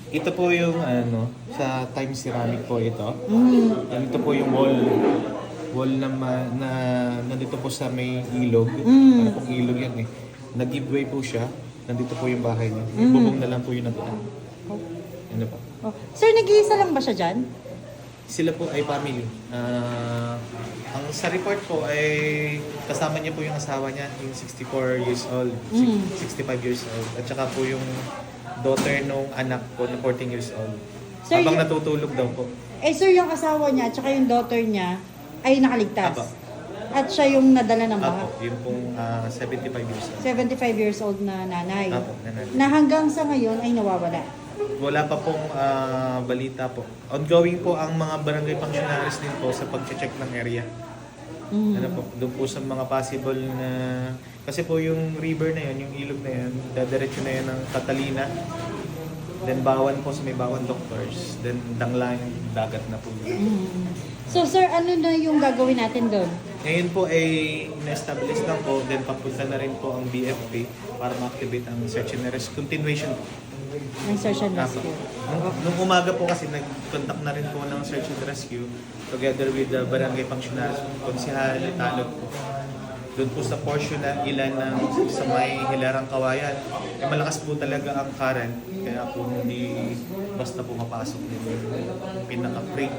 Ito po yung sa Time Ceramic po ito. Mm. Yan, ito po yung wall na nandito po sa may ilog. Mm. Ano pong ilog yan eh. Nag-giveaway po siya. Nandito po yung bahay niya. Yung bubong na lang po yung natira. Ano pa? Oh. Sir, nag-iisa lang ba siya dyan? Sila po ay family. Ang sa report po ay kasama niya po yung asawa niya, yung 64 years old, 65 years old. At saka po yung daughter nung anak ko na 14 years old. Sir, Habang yung- natutulog daw po. Eh sir, yung asawa niya at saka yung daughter niya ay nakaligtas. Apo. At siya yung nadala ng baha. Apo, yun pong 75 years old. 75 years old na nanay. Apo, nanay. Na hanggang sa ngayon ay nawawala. Wala pa pong balita po. Ongoing po ang mga barangay functionaries din po sa pag-check ng area. Ano po, doon po sa mga possible na... Kasi po yung river na yun, yung ilog na yun, dadiretso na yun ng Catalina. Then Bawan po sa may Bawan Doctors. Then Danglang, dagat na po yun. So sir, ano na yung gagawin natin doon? Ngayon po ay na-establish lang po, then papunta na rin po ang BFP para ma-activate ang search and rescue. Continuation po. Ng search and Apo. rescue. Nung umaga po kasi nag-contact na rin po ng search and rescue together with the barangay functionaries, konsihal, talog po. Doon po sa portion na ilan ng sa may Hilarang Kawayan, eh, malakas po talaga ang current, kaya po hindi basta pumapasok din yung pinaka-break